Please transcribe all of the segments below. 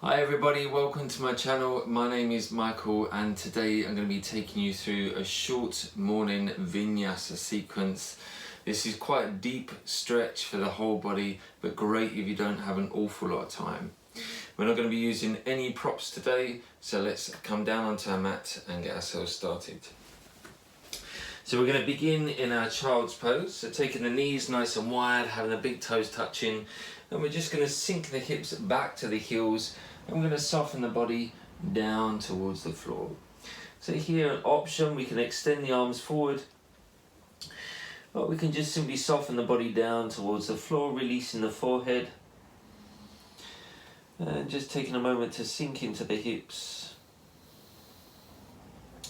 Hi everybody, welcome to my channel. My name is Michael and today I'm going to be taking you through a short morning Vinyasa sequence. This is quite a deep stretch for the whole body, but great if you don't have an awful lot of time. We're not going to be using any props today, so let's come down onto our mat and get ourselves started. So we're going to begin in our child's pose, so taking the knees nice and wide, having the big toes touching, and we're just going to sink the hips back to the heels, and we're going to soften the body down towards the floor. So here an option, we can extend the arms forward, but we can just simply soften the body down towards the floor, releasing the forehead, and just taking a moment to sink into the hips.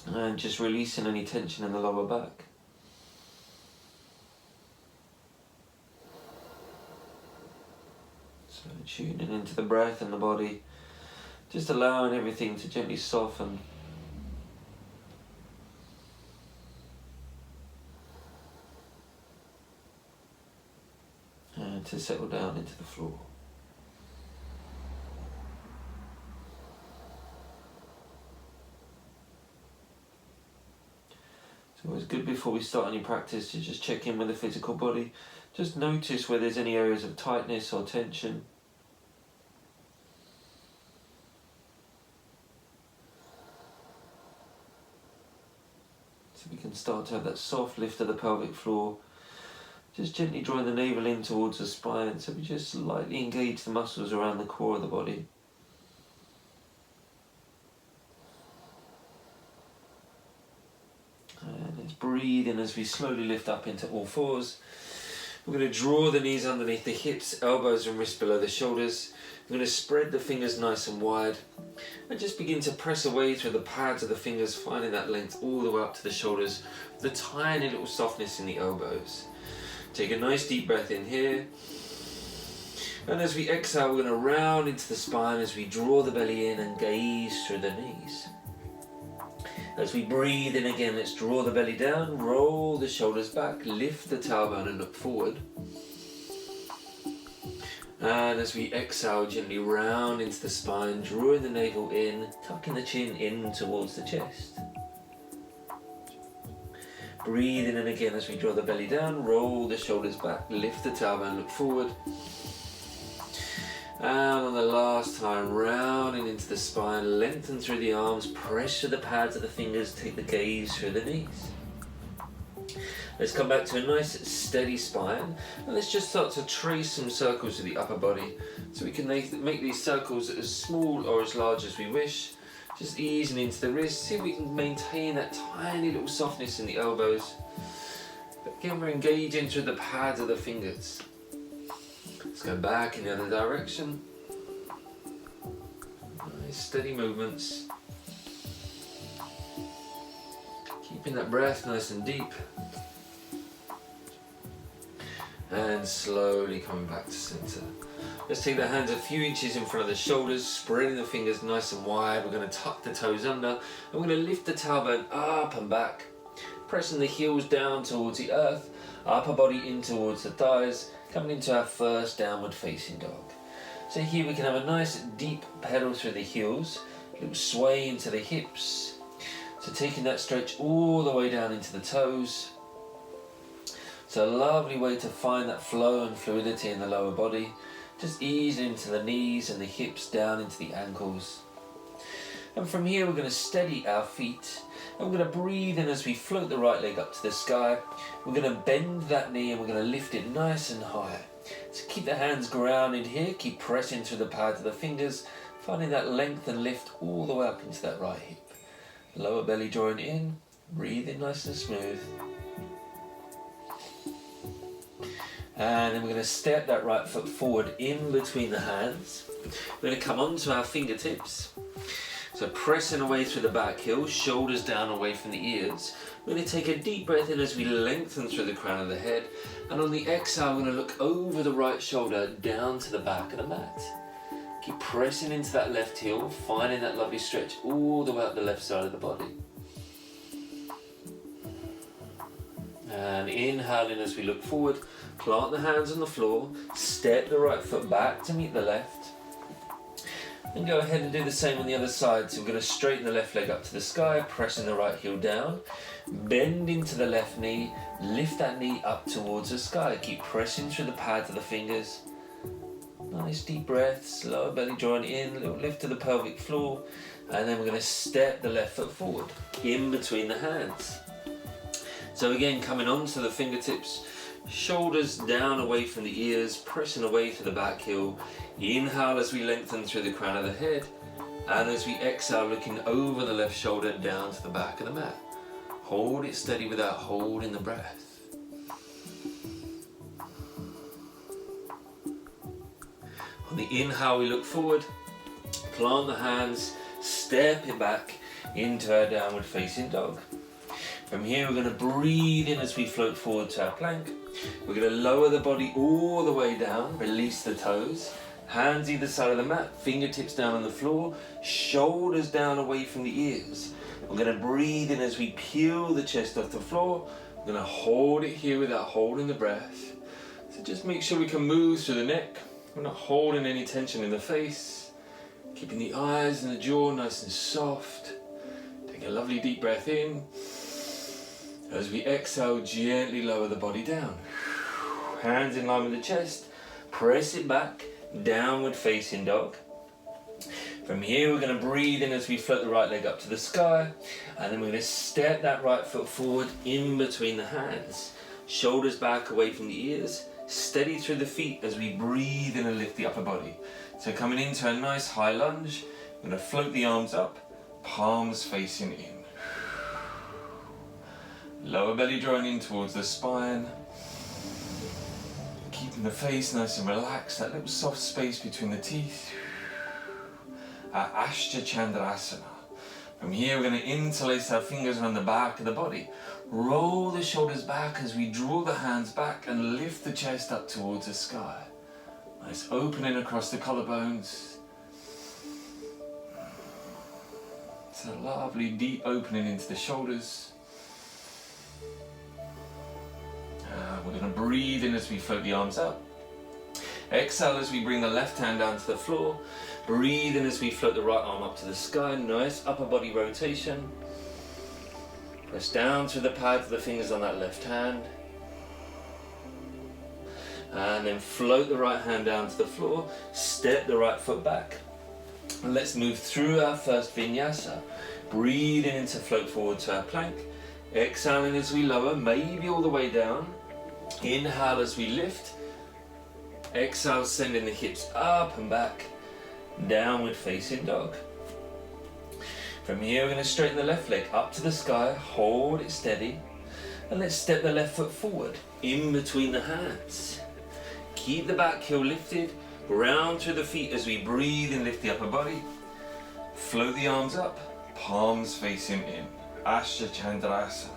And just releasing any tension in the lower back. So tuning into the breath and the body, just allowing everything to gently soften. And to settle down into the floor. It's always good before we start any practice to just check in with the physical body. Just notice where there's any areas of tightness or tension. So we can start to have that soft lift of the pelvic floor. Just gently drawing the navel in towards the spine, so we just lightly engage the muscles around the core of the body. And let's breathe in as we slowly lift up into all fours. We're going to draw the knees underneath the hips, elbows and wrists below the shoulders. We're going to spread the fingers nice and wide and just begin to press away through the pads of the fingers, finding that length all the way up to the shoulders, with a tiny little softness in the elbows. Take a nice deep breath in here. And as we exhale, we're going to round into the spine as we draw the belly in and gaze through the knees. As we breathe in again, let's draw the belly down, roll the shoulders back, lift the tailbone and look forward. And as we exhale, gently round into the spine, drawing the navel in, tucking the chin in towards the chest. Breathe in and again as we draw the belly down, roll the shoulders back, lift the tailbone, look forward. And on the last time, rounding into the spine, lengthen through the arms, press through the pads of the fingers, take the gaze through the knees. Let's come back to a nice steady spine, and let's just start to trace some circles with the upper body. So we can make these circles as small or as large as we wish, just easing into the wrists. See if we can maintain that tiny little softness in the elbows. But again, we're engaging through the pads of the fingers. Let's go back in the other direction. Nice steady movements. Keeping that breath nice and deep. And slowly coming back to center. Let's take the hands a few inches in front of the shoulders, spreading the fingers nice and wide. We're going to tuck the toes under, and we're going to lift the tailbone up and back, pressing the heels down towards the earth, upper body in towards the thighs, coming into our first downward facing dog. So here we can have a nice deep pedal through the heels, a little sway into the hips. So taking that stretch all the way down into the toes. It's a lovely way to find that flow and fluidity in the lower body. Just ease into the knees and the hips, down into the ankles. And from here we're going to steady our feet. And we're going to breathe in as we float the right leg up to the sky. We're going to bend that knee and we're going to lift it nice and high. So keep the hands grounded here. Keep pressing through the pads of the fingers, finding that length and lift all the way up into that right hip. Lower belly drawing in. Breathe in nice and smooth. And then we're going to step that right foot forward in between the hands. We're going to come onto our fingertips. So pressing away through the back heel, shoulders down away from the ears. We're going to take a deep breath in as we lengthen through the crown of the head. And on the exhale, we're going to look over the right shoulder down to the back of the mat. Keep pressing into that left heel, finding that lovely stretch all the way up the left side of the body. And inhaling as we look forward, plant the hands on the floor, step the right foot back to meet the left. And go ahead and do the same on the other side. So we're going to straighten the left leg up to the sky, pressing the right heel down. Bend into the left knee, lift that knee up towards the sky. Keep pressing through the pads of the fingers. Nice deep breaths, lower belly joint in, a little lift to the pelvic floor. And then we're going to step the left foot forward, in between the hands. So again, coming onto the fingertips, shoulders down away from the ears, pressing away to the back heel. Inhale as we lengthen through the crown of the head, and as we exhale, looking over the left shoulder down to the back of the mat. Hold it steady without holding the breath. On the inhale, we look forward, plant the hands, step it back into our downward facing dog. From here, we're going to breathe in as we float forward to our plank. We're going to lower the body all the way down, release the toes, hands either side of the mat, fingertips down on the floor, shoulders down away from the ears. We're going to breathe in as we peel the chest off the floor. We're going to hold it here without holding the breath. So just make sure we can move through the neck. We're not holding any tension in the face. Keeping the eyes and the jaw nice and soft. Take a lovely deep breath in. As we exhale, gently lower the body down. Hands in line with the chest. Press it back, downward facing dog. From here, we're going to breathe in as we float the right leg up to the sky. And then we're going to step that right foot forward in between the hands. Shoulders back away from the ears. Steady through the feet as we breathe in and lift the upper body. So coming into a nice high lunge, we're going to float the arms up, palms facing in. Lower belly drawing in towards the spine. Keeping the face nice and relaxed, that little soft space between the teeth. Our Ashtha Chandrasana. From here, we're going to interlace our fingers around the back of the body. Roll the shoulders back as we draw the hands back and lift the chest up towards the sky. Nice opening across the collarbones. It's a lovely deep opening into the shoulders. We're going to breathe in as we float the arms up. Exhale as we bring the left hand down to the floor. Breathe in as we float the right arm up to the sky. Nice upper body rotation. Press down through the pads of the fingers on that left hand. And then float the right hand down to the floor. Step the right foot back. And let's move through our first Vinyasa. Breathing in to float forward to our plank. Exhaling as we lower, maybe all the way down. Inhale as we lift. Exhale, sending the hips up and back. Downward facing dog. From here, we're going to straighten the left leg up to the sky. Hold it steady. And let's step the left foot forward, in between the hands. Keep the back heel lifted. Round through the feet as we breathe and lift the upper body. Float the arms up. Palms facing in. Ashtha Chandrasana.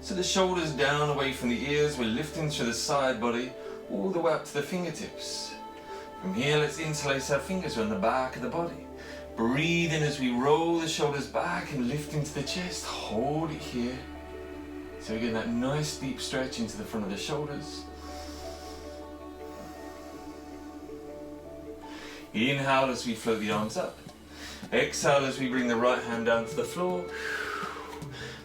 So the shoulders down away from the ears, we're lifting through the side body, all the way up to the fingertips. From here, let's interlace our fingers around the back of the body. Breathe in as we roll the shoulders back and lift into the chest. Hold it here. So we're getting that nice deep stretch into the front of the shoulders. Inhale as we float the arms up. Exhale as we bring the right hand down to the floor.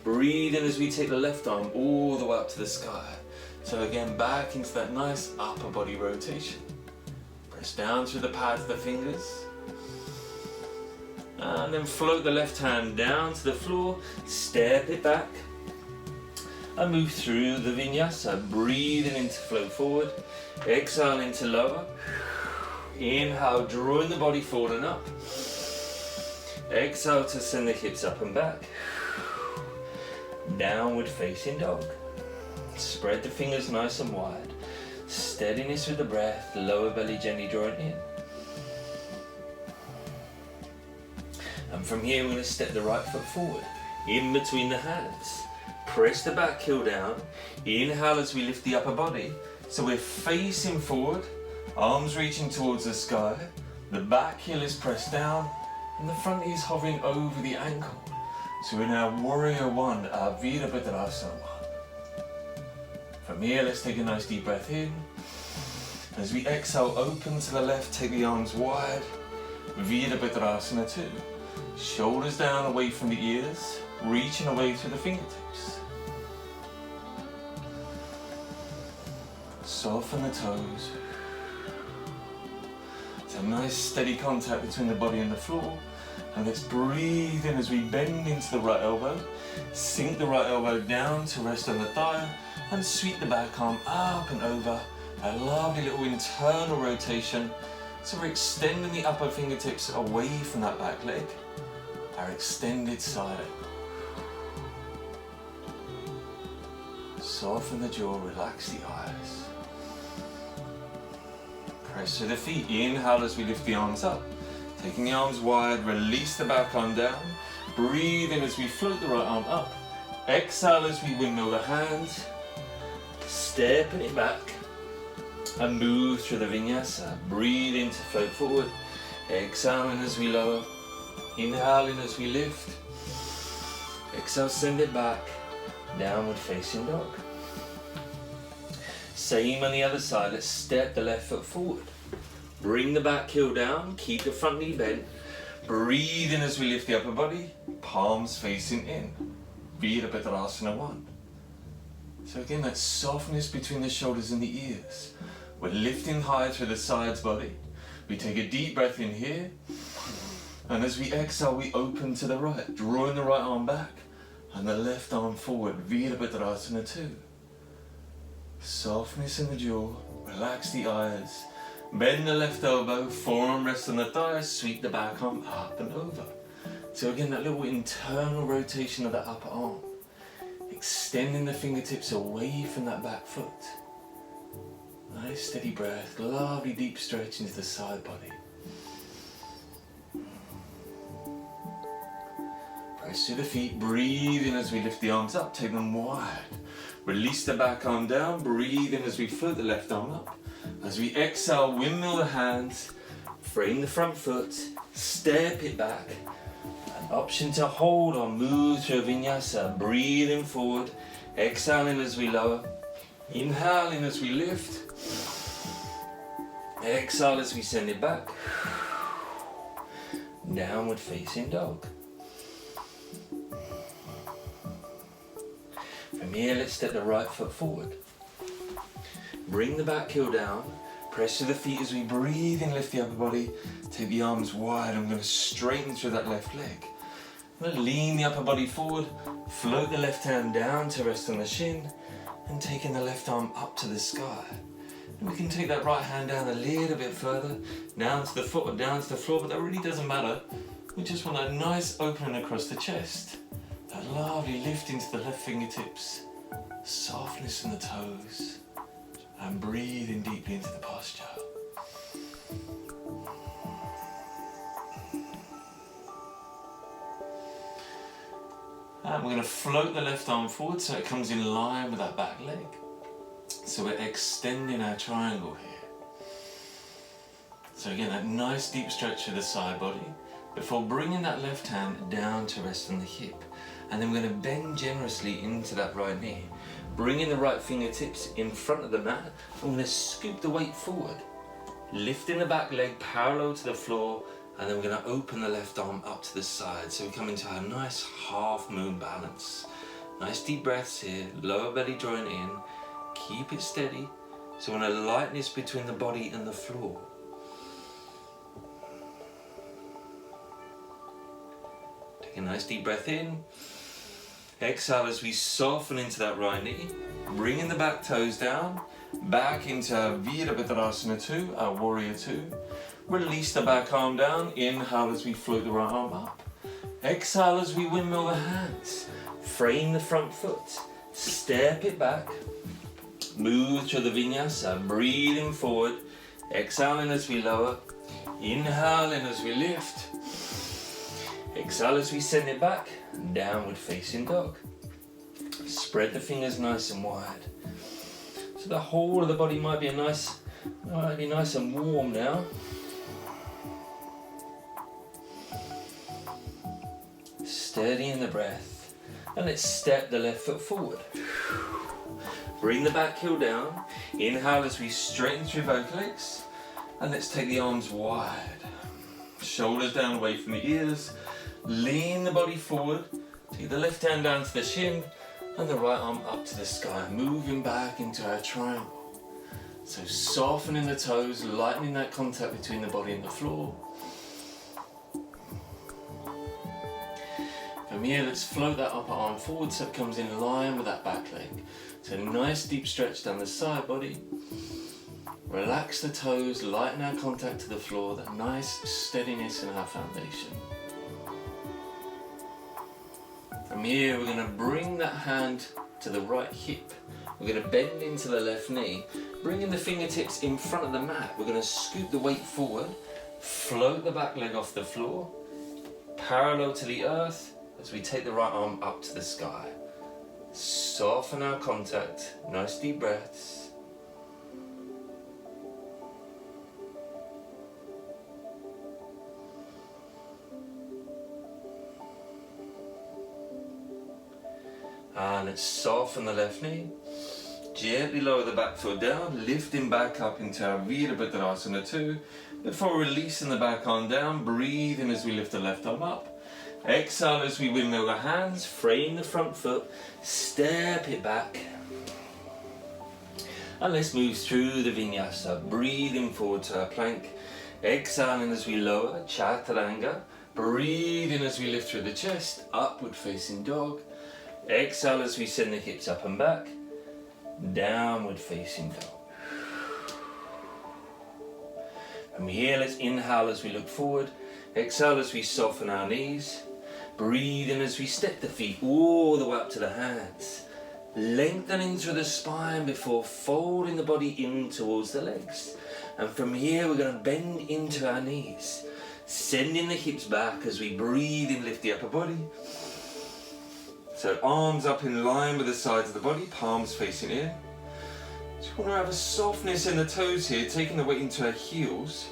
Breathe in as we take the left arm all the way up to the sky. So again, back into that nice upper body rotation. Press down through the pads of the fingers. And then float the left hand down to the floor. Step it back. And move through the Vinyasa. Breathing in to float forward. Exhale into lower. Inhale, drawing the body forward and up. Exhale to send the hips up and back. Downward facing dog. Spread the fingers nice and wide. Steadiness with the breath. Lower belly gently drawing in. And from here we're going to step the right foot forward. In between the hands. Press the back heel down. Inhale as we lift the upper body. So we're facing forward. Arms reaching towards the sky. The back heel is pressed down. And the front knee is hovering over the ankle. So we're now Warrior One, our Virabhadrasana. From here, let's take a nice deep breath in. As we exhale, open to the left, take the arms wide. Virabhadrasana 2. Shoulders down away from the ears, reaching away through the fingertips. Soften the toes. It's a nice steady contact between the body and the floor. And let's breathe in as we bend into the right elbow. Sink the right elbow down to rest on the thigh and sweep the back arm up and over. A lovely little internal rotation. So we're extending the upper fingertips away from that back leg. Our extended side angle. Soften the jaw, relax the eyes. Press through the feet. Inhale as we lift the arms up. Taking the arms wide, release the back arm down. Breathe in as we float the right arm up. Exhale as we windmill the hands. Stepping it back. And move through the Vinyasa. Breathe in to float forward. Exhaling as we lower. Inhaling as we lift. Exhale, send it back. Downward facing dog. Same on the other side. Let's step the left foot forward. Bring the back heel down. Keep the front knee bent. Breathe in as we lift the upper body. Palms facing in. Virabhadrasana 1. So again, that softness between the shoulders and the ears. We're lifting high through the sides body. We take a deep breath in here. And as we exhale, we open to the right, drawing the right arm back and the left arm forward. Virabhadrasana 2. Softness in the jaw, relax the eyes. Bend the left elbow, forearm rests on the thigh, sweep the back arm up and over. So again, that little internal rotation of the upper arm. Extending the fingertips away from that back foot. Nice steady breath, lovely deep stretch into the side body. Press through the feet, breathe in as we lift the arms up, take them wide. Release the back arm down, breathe in as we float the left arm up. As we exhale, windmill the hands, frame the front foot, step it back. An option to hold or move through a Vinyasa, breathing forward, exhaling as we lower, inhaling as we lift, exhale as we send it back, downward facing dog. From here, let's step the right foot forward. Bring the back heel down, press through the feet as we breathe in, lift the upper body, take the arms wide. I'm going to straighten through that left leg. I'm going to lean the upper body forward, float the left hand down to rest on the shin, and taking the left arm up to the sky. And we can take that right hand down a little bit further, down to the foot or down to the floor, but that really doesn't matter. We just want a nice opening across the chest. That lovely lift into the left fingertips, softness in the toes, and breathing deeply into the posture. And we're going to float the left arm forward so it comes in line with that back leg. So we're extending our triangle here. So again, that nice deep stretch of the side body before bringing that left hand down to rest on the hip. And then we're going to bend generously into that right knee. Bringing the right fingertips in front of the mat. I'm going to scoop the weight forward. Lifting the back leg parallel to the floor. And then we're going to open the left arm up to the side. So we come into a nice half moon balance. Nice deep breaths here. Lower belly drawing in. Keep it steady. So we want a lightness between the body and the floor. Take a nice deep breath in. Exhale as we soften into that right knee. Bringing the back toes down. Back into Virabhadrasana 2, our warrior 2. Release the back arm down. Inhale as we float the right arm up. Exhale as we windmill the hands. Frame the front foot. Step it back. Move to the Vinyasa. Breathing forward. Exhaling as we lower. Inhaling as we lift. Exhale as we send it back. Downward facing dog. Spread the fingers nice and wide. So the whole of the body might be nice and warm now. Steady in the breath. And let's step the left foot forward. Bring the back heel down. Inhale as we straighten through both legs. And let's take the arms wide. Shoulders down away from the ears. Lean the body forward. Take the left hand down to the shin and the right arm up to the sky. Moving back into our triangle. So softening the toes, lightening that contact between the body and the floor. From here, let's float that upper arm forward so it comes in line with that back leg. So nice deep stretch down the side body. Relax the toes, lighten our contact to the floor, that nice steadiness in our foundation. From here, we're going to bring that hand to the right hip. We're going to bend into the left knee, bringing the fingertips in front of the mat. We're going to scoop the weight forward, float the back leg off the floor, parallel to the earth as we take the right arm up to the sky. Soften our contact, nice deep breaths. And let's soften the left knee. Gently lower the back foot down, lifting back up into our Virabhadrasana 2. Before releasing the back arm down, breathe in as we lift the left arm up. Exhale as we windmill our hands, frame the front foot, step it back. And let's move through the Vinyasa, breathing forward to our plank. Exhaling as we lower, Chaturanga. Breathing as we lift through the chest, upward facing dog. Exhale as we send the hips up and back, downward facing dog. From here, let's inhale as we look forward. Exhale as we soften our knees. Breathe in as we step the feet all the way up to the hands. Lengthening through the spine before folding the body in towards the legs. And from here, we're going to bend into our knees. Sending the hips back as we breathe in, lift the upper body. So arms up in line with the sides of the body, palms facing in. Just want to have a softness in the toes here, taking the weight into our heels.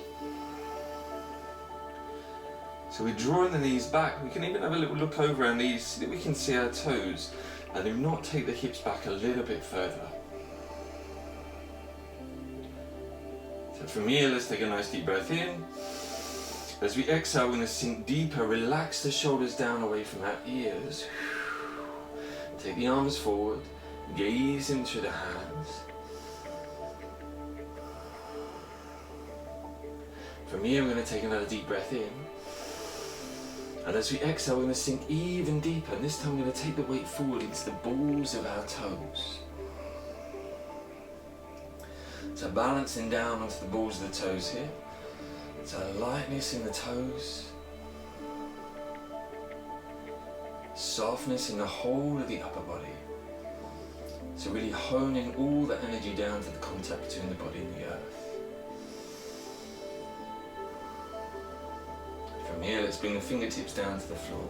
So we're drawing the knees back. We can even have a little look over our knees so that we can see our toes. And do not take the hips back a little bit further. So from here, let's take a nice deep breath in. As we exhale, we're going to sink deeper, relax the shoulders down away from our ears. Take the arms forward, gaze into the hands. From here, we're going to take another deep breath in. And as we exhale, we're going to sink even deeper. And this time, we're going to take the weight forward into the balls of our toes. So balancing down onto the balls of the toes here. So lightness in the toes. Softness in the whole of the upper body. So really honing all the energy down to the contact between the body and the earth. From here, let's bring the fingertips down to the floor.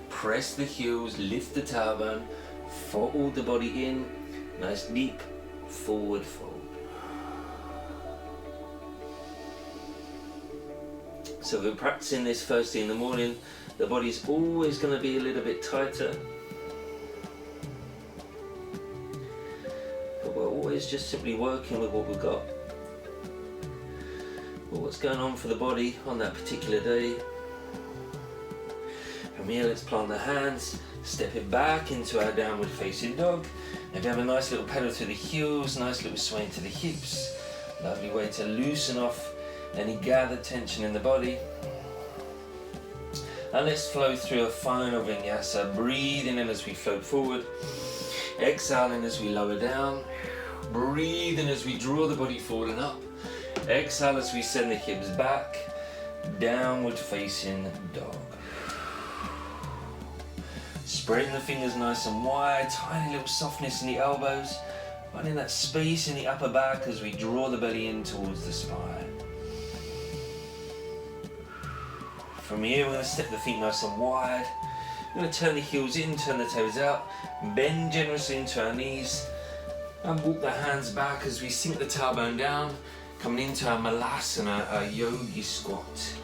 Press the heels, lift the tailbone, fold the body in. Nice deep forward fold. So we're practicing this first thing in the morning. The body's always going to be a little bit tighter. But we're always just simply working with what we've got. But what's going on for the body on that particular day. From here, let's plant the hands, step it back into our downward facing dog. Maybe have a nice little pedal to the heels, nice little sway to the hips. Lovely way to loosen off any gathered tension in the body. And let's flow through a final Vinyasa, breathing in as we float forward, exhaling as we lower down, breathing as we draw the body forward and up, exhale as we send the hips back, downward facing dog. Spreading the fingers nice and wide, tiny little softness in the elbows, finding that space in the upper back as we draw the belly in towards the spine. From here, we're going to step the feet nice and wide. We're going to turn the heels in, turn the toes out, bend generously into our knees, and walk the hands back as we sink the tailbone down, coming into our Malasana, our Yogi squat.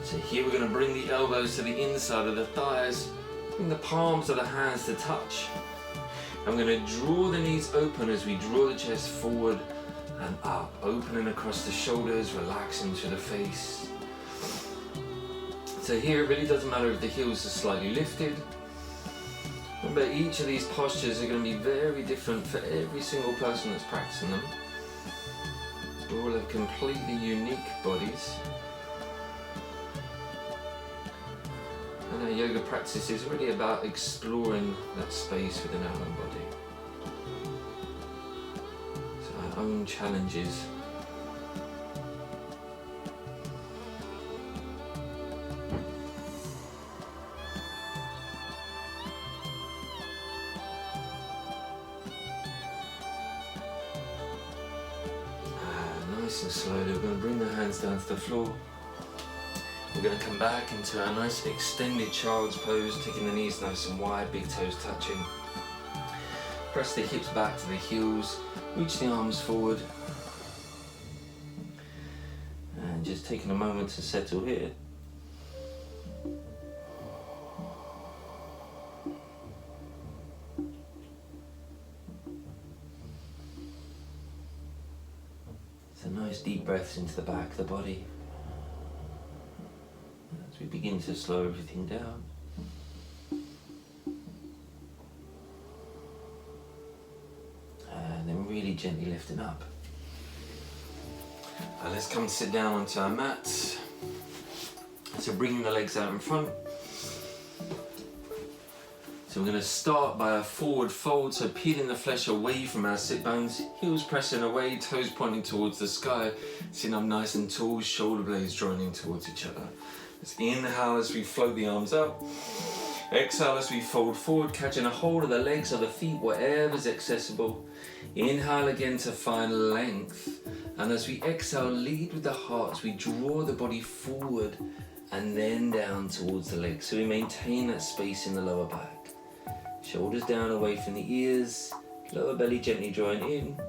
So here we're going to bring the elbows to the inside of the thighs, bring the palms of the hands to touch. I'm going to draw the knees open as we draw the chest forward and up, opening across the shoulders, relaxing to the face. So here it really doesn't matter if the heels are slightly lifted. Remember, each of these postures are going to be very different for every single person that's practicing them. We all have completely unique bodies. And our yoga practice is really about exploring that space within our own body. So our own challenges. Nice and slowly, we're going to bring the hands down to the floor. We're going to come back into a nice extended child's pose, taking the knees nice and wide, big toes touching. Press the hips back to the heels, reach the arms forward. And just taking a moment to settle here. So nice deep breaths into the back of the body. As we begin to slow everything down. And then really gently lifting up. Let's come sit down onto our mats. So bringing the legs out in front. So we're going to start by a forward fold, so peeling the flesh away from our sit bones, heels pressing away, toes pointing towards the sky, sitting up nice and tall, shoulder blades joining towards each other. Let's inhale as we float the arms up. Exhale as we fold forward, catching a hold of the legs or the feet, whatever's accessible. Inhale again to find length. And as we exhale, lead with the heart as we draw the body forward and then down towards the legs. So we maintain that space in the lower back. Shoulders down away from the ears, lower belly gently drawing in.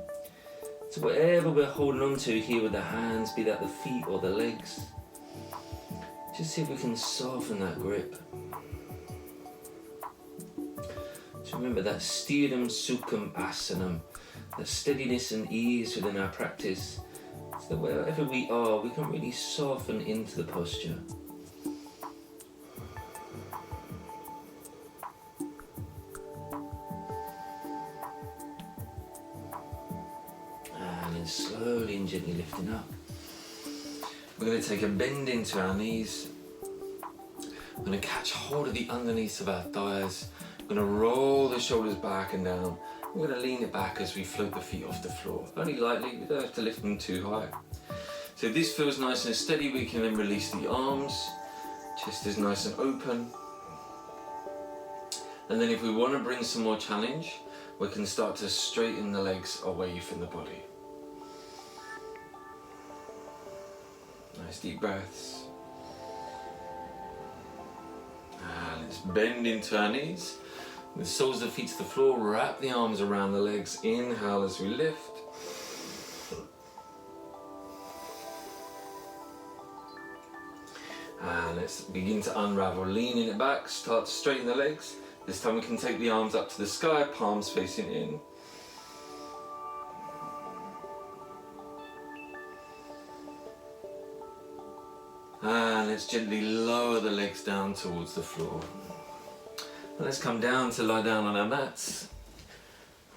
So whatever we're holding on to here with the hands, be that the feet or the legs, just see if we can soften that grip. So remember that sthiram sukham asanam, that steadiness and ease within our practice, so that wherever we are, we can really soften into the posture. Slowly and gently lifting up. We're going to take a bend into our knees. We're going to catch hold of the underneath of our thighs. We're going to roll the shoulders back and down. We're going to lean it back as we float the feet off the floor. Only lightly, we don't have to lift them too high. So if this feels nice and steady, we can then release the arms. Chest is nice and open. And then if we want to bring some more challenge, we can start to straighten the legs away from the body. Nice deep breaths. And let's bend into our knees. The soles of the feet to the floor, wrap the arms around the legs. Inhale as we lift. And let's begin to unravel, leaning it back, start to straighten the legs. This time we can take the arms up to the sky, palms facing in. And let's gently lower the legs down towards the floor. And let's come down to lie down on our mats.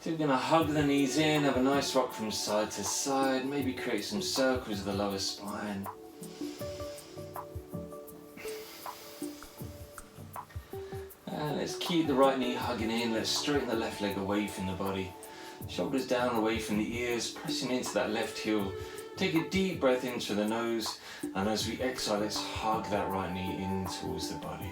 So we're going to hug the knees in, have a nice rock from side to side, maybe create some circles of the lower spine. And let's keep the right knee hugging in, let's straighten the left leg away from the body. Shoulders down away from the ears, pressing into that left heel. Take a deep breath in through the nose, and as we exhale, let's hug that right knee in towards the body.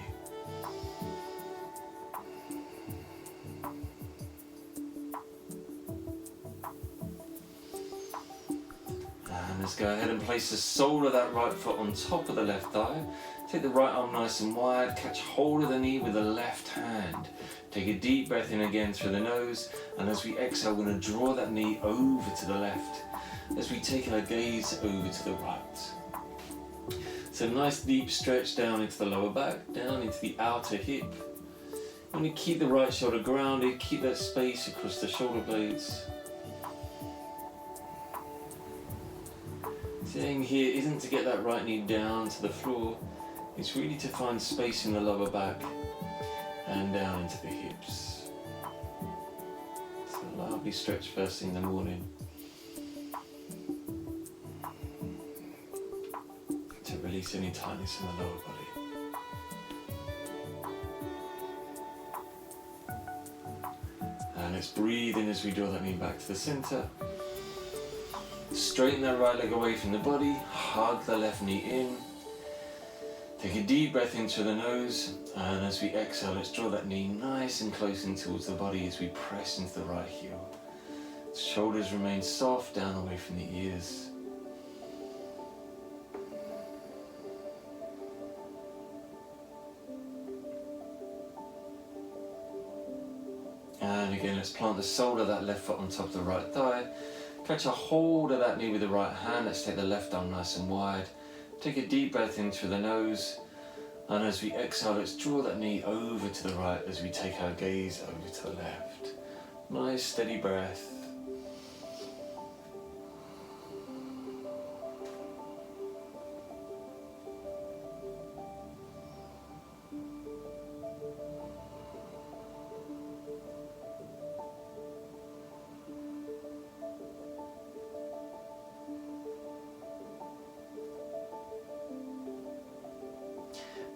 And let's go ahead and place the sole of that right foot on top of the left thigh. Take the right arm nice and wide, catch hold of the knee with the left hand. Take a deep breath in again through the nose, and as we exhale, we're going to draw that knee over to the left as we take our gaze over to the right. So nice deep stretch down into the lower back, down into the outer hip. And we keep the right shoulder grounded, keep that space across the shoulder blades. The aim here isn't to get that right knee down to the floor, is really to find space in the lower back and down into the hips. It's a lovely stretch first thing in the morning to release any tightness in the lower body. And let's breathe in as we draw that knee back to the center. Straighten that right leg away from the body, hug the left knee in. Take a deep breath in through the nose, and as we exhale, let's draw that knee nice and close in towards the body as we press into the right heel. Shoulders remain soft, down away from the ears. And again, let's plant the sole of that left foot on top of the right thigh. Catch a hold of that knee with the right hand. Let's take the left arm nice and wide. Take a deep breath in through the nose. And as we exhale, let's draw that knee over to the right as we take our gaze over to the left. Nice steady breath.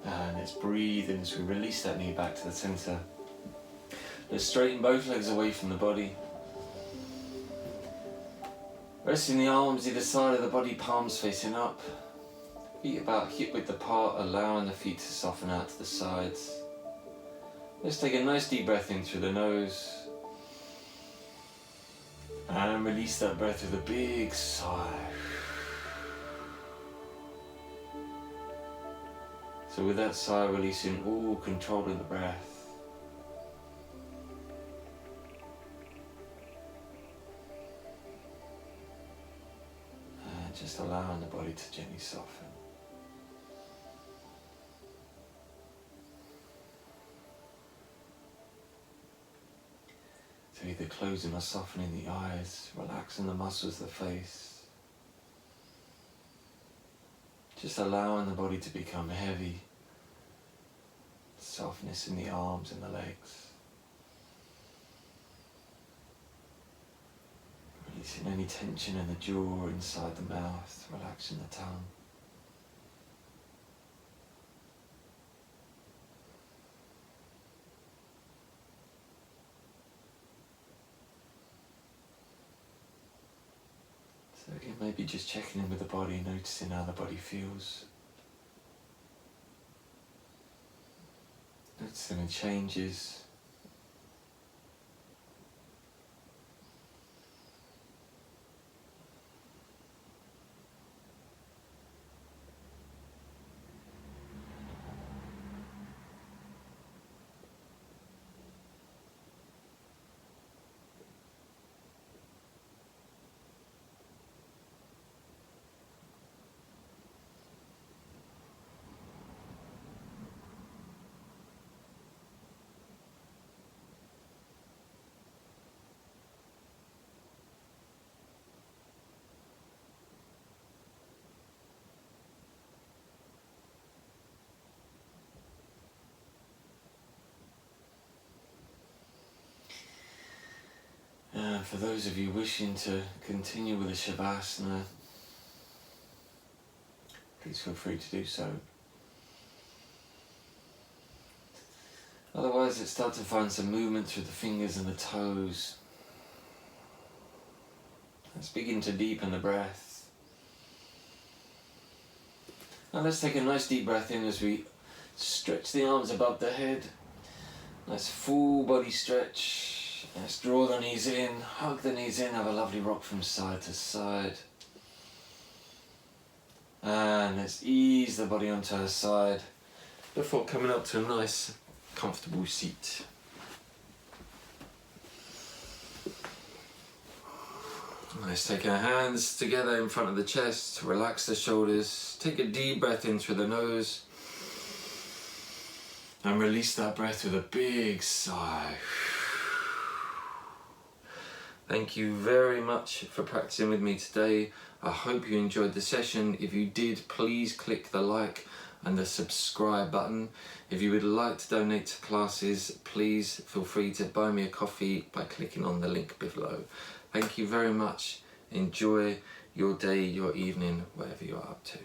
And let's breathe in as we release that knee back to the center. Let's straighten both legs away from the body. Resting the arms either side of the body, palms facing up. Feet about hip width apart, allowing the feet to soften out to the sides. Let's take a nice deep breath in through the nose. And release that breath with a big sigh. So with that sigh, releasing all control of the breath. And just allowing the body to gently soften. So either closing or softening the eyes, relaxing the muscles of the face. Just allowing the body to become heavy. Softness in the arms and the legs. Releasing any tension in the jaw, inside the mouth, relaxing the tongue. So again, maybe just checking in with the body, noticing how the body feels. Noticing any changes. And for those of you wishing to continue with the Savasana, please feel free to do so. Otherwise, let's start to find some movement through the fingers and the toes. Let's begin to deepen the breath. And let's take a nice deep breath in as we stretch the arms above the head. Nice full body stretch. Let's draw the knees in, hug the knees in, have a lovely rock from side to side. And let's ease the body onto our side before coming up to a nice, comfortable seat. Let's take our hands together in front of the chest, relax the shoulders, take a deep breath in through the nose, and release that breath with a big sigh. Thank you very much for practicing with me today. I hope you enjoyed the session. If you did, please click the like and the subscribe button. If you would like to donate to classes, please feel free to buy me a coffee by clicking on the link below. Thank you very much. Enjoy your day, your evening, whatever you're up to.